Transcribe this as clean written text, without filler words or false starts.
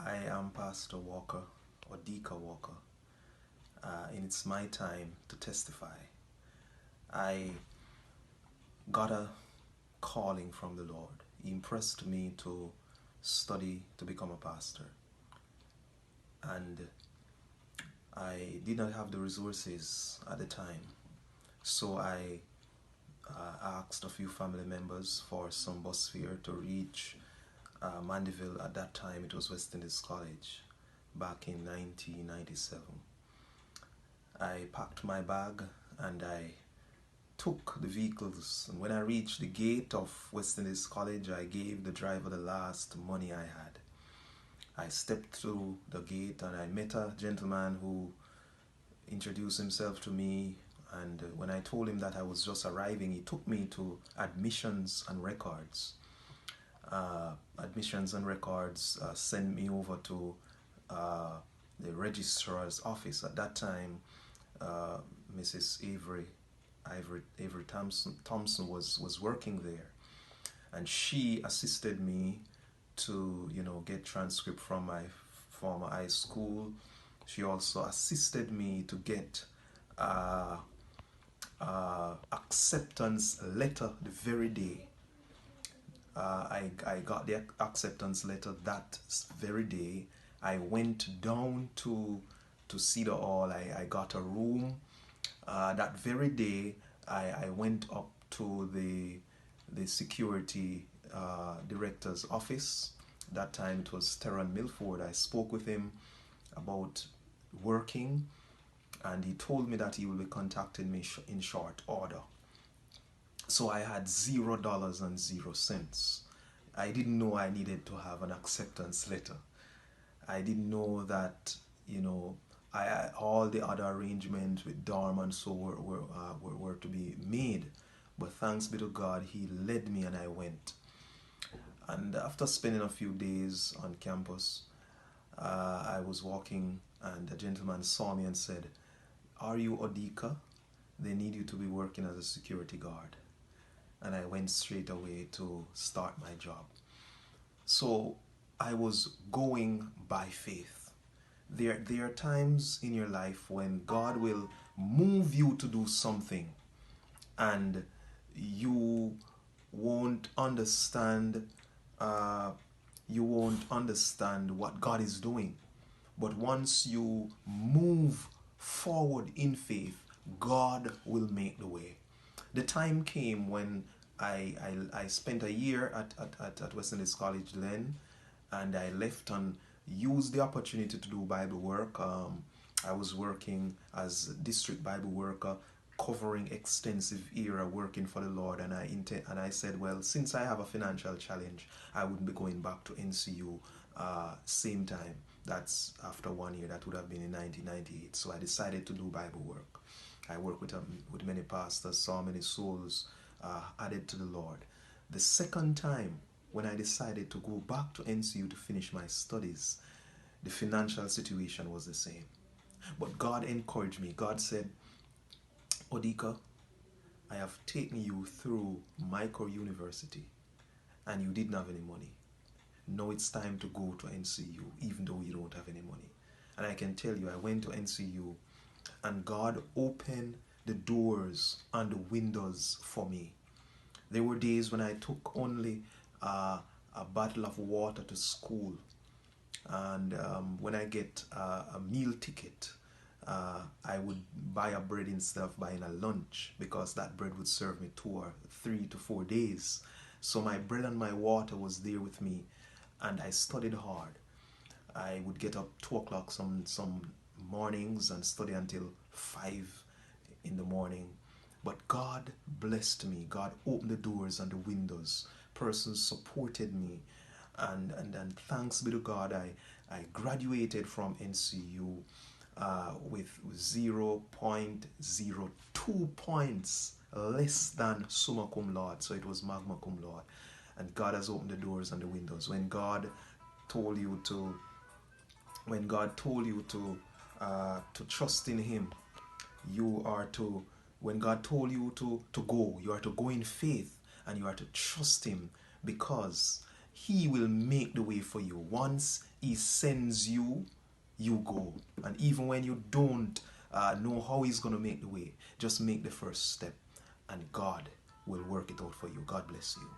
I am Pastor Walker, Odiaka Walker, and it's my time to testify. I got a calling from the Lord. He impressed me to study to become a pastor. And I did not have the resources at the time. So I asked a few family members for some bus fare to reach Mandeville. At that time, it was Adventist College, back in 1997. I packed my bag and I took the vehicles, and when I reached the gate of Adventist College, I gave the driver the last money I had. I stepped through the gate and I met a gentleman who introduced himself to me, and when I told him that I was just arriving, he took me to Admissions and Records. Admissions and Records sent me over to the registrar's office. At that time, Mrs. Avery Thompson was working there, and she assisted me to get transcript from my former high school. She also assisted me to get acceptance letter the very day. I got the acceptance letter that very day. I went down to Cedar Hall. I got a room. That very day, I went up to the security director's office. That time it was Terran Milford. I spoke with him about working, and he told me that he will be contacting me in short order. So I had $0.00. I didn't know I needed to have an acceptance letter. I didn't know that all the other arrangements with dorm and so were to be made. But thanks be to God, He led me and I went. And after spending a few days on campus, I was walking and a gentleman saw me and said, "Are you Odiaka? They need you to be working as a security guard." And I went straight away to start my job. So I was going by faith. There are times in your life when God will move you to do something and you won't understand what God is doing. But once you move forward in faith, God will make the way. The time came when I spent a year at Adventist College then, and I left and used the opportunity to do Bible work. I was working as district Bible worker, covering extensive area, working for the Lord, and I said, well, since I have a financial challenge, I wouldn't be going back to NCU same time. That's after 1 year. That would have been in 1998. So I decided to do Bible work. I worked with many pastors, saw many souls added to the Lord. The second time, when I decided to go back to NCU to finish my studies, the financial situation was the same. But God encouraged me. God said, "Odiaka, I have taken you through micro university and you didn't have any money. Now it's time to go to NCU, even though you don't have any money." And I can tell you, I went to NCU and God opened the doors and the windows for me. There were days when I took only a bottle of water to school, and when I get a meal ticket, I would buy a bread instead of buying a lunch, because that bread would serve me 2 or 3 to 4 days. So my bread and my water was there with me, and I studied hard. I would get up 2 o'clock some mornings and study until 5 in the morning. But God blessed me. God opened the doors and the windows. Persons supported me, and thanks be to God, I graduated from NCU with 0.02 points less than summa cum laude. So it was magna cum laude. And God has opened the doors and the windows. When God told you to trust in Him, you are to. When God told you to go, you are to go in faith and you are to trust Him, because He will make the way for you. Once He sends you, you go. And even when you don't know how He's going to make the way, just make the first step and God will work it out for you. God bless you.